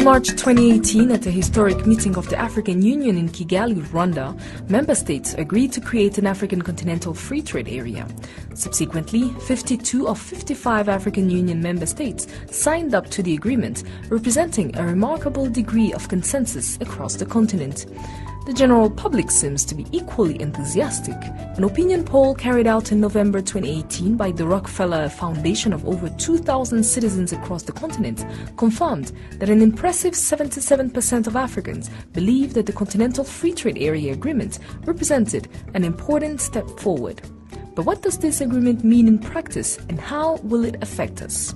In March 2018, at a historic meeting of the African Union in Kigali, Rwanda, member states agreed to create an African Continental Free Trade Area. Subsequently, 52 of 55 African Union member states signed up to the agreement, representing a remarkable degree of consensus across the continent. The general public seems to be equally enthusiastic. An opinion poll carried out in November 2018 by the Rockefeller Foundation of over 2,000 citizens across the continent confirmed that an impressive 77% of Africans believe that the Continental Free Trade Area Agreement represented an important step forward. But what does this agreement mean in practice, and how will it affect us?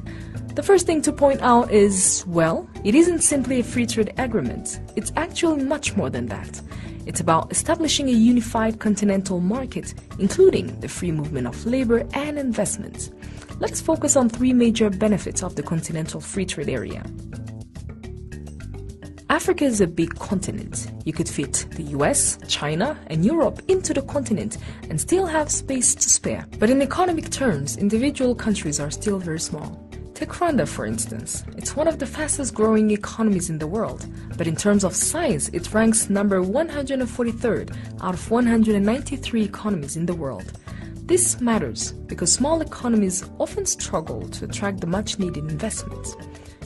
The first thing to point out is, well, it isn't simply a free trade agreement. It's actually much more than that. It's about establishing a unified continental market, including the free movement of labor and investment. Let's focus on three major benefits of the Continental Free Trade Area. Africa is a big continent. You could fit the US, China, and Europe into the continent and still have space to spare. But in economic terms, individual countries are still very small. Take Rwanda, for instance. It's one of the fastest growing economies in the world, but in terms of size, it ranks number 143rd out of 193 economies in the world. This matters because small economies often struggle to attract the much-needed investments.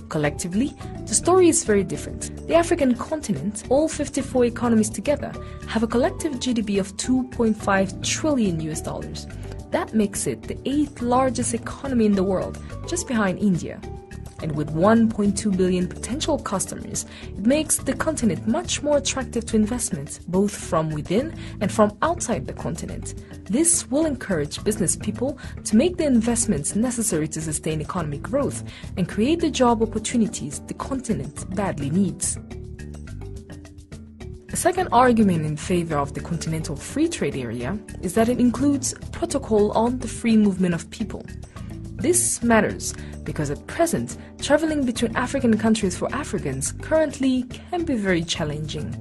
Collectively, the story is very different. The African continent, all 54 economies together, have a collective GDP of $2.5 trillion US. That makes it the 8th largest economy in the world, just behind India. And with 1.2 billion potential customers, it makes the continent much more attractive to investments, both from within and from outside the continent. This will encourage business people to make the investments necessary to sustain economic growth and create the job opportunities the continent badly needs. A second argument in favor of the Continental Free Trade Area is that it includes a protocol on the free movement of people. This matters because at present, traveling between African countries for Africans currently can be very challenging.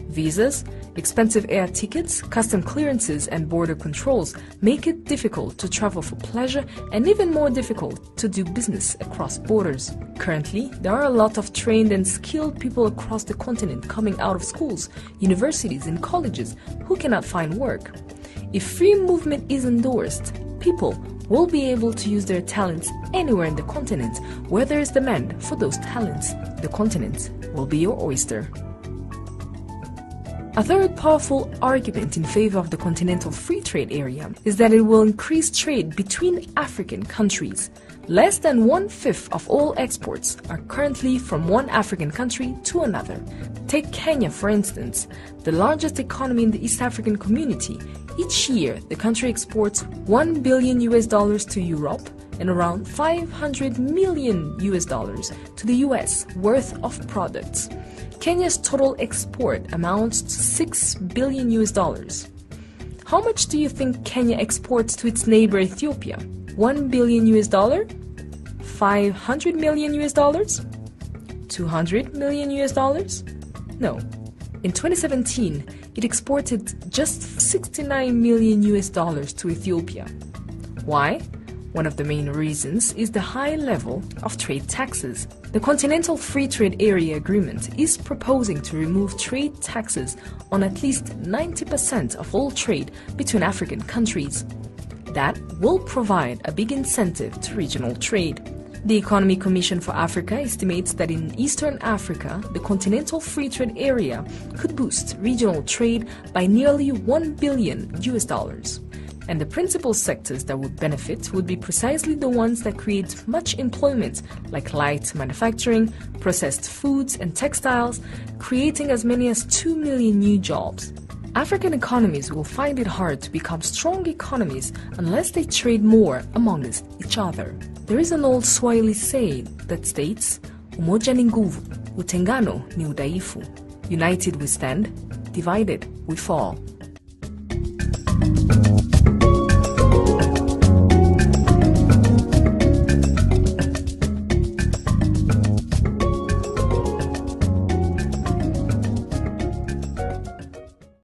Visas, expensive air tickets, custom clearances, and border controls make it difficult to travel for pleasure and even more difficult to do business across borders. Currently, there are a lot of trained and skilled people across the continent coming out of schools, universities, and colleges who cannot find work. If free movement is endorsed, people will be able to use their talents anywhere in the continent where there is demand for those talents. The continent will be your oyster. A third powerful argument in favor of the Continental Free Trade Area is that it will increase trade between African countries. Less than 1/5 of all exports are currently from one African country to another. Take Kenya, for instance, the largest economy in the East African community. Each year, the country exports $1 billion to Europe and around $500 million to the US worth of products. Kenya's total export amounts to $6 billion. How much do you think Kenya exports to its neighbor Ethiopia? $1 billion? $500 million? $200 million? No. In 2017, it exported just $69 million to Ethiopia. Why? One of the main reasons is the high level of trade taxes. The Continental Free Trade Area Agreement is proposing to remove trade taxes on at least 90% of all trade between African countries. That will provide a big incentive to regional trade. The Economic Commission for Africa estimates that in Eastern Africa, the Continental Free Trade Area could boost regional trade by nearly $1 billion. And the principal sectors that would benefit would be precisely the ones that create much employment, like light manufacturing, processed foods, and textiles, creating as many as 2 million new jobs. African economies will find it hard to become strong economies unless they trade more amongst each other. There is an old Swahili saying that states, umoja ni nguvu, utengano ni udhaifu. United we stand, divided we fall.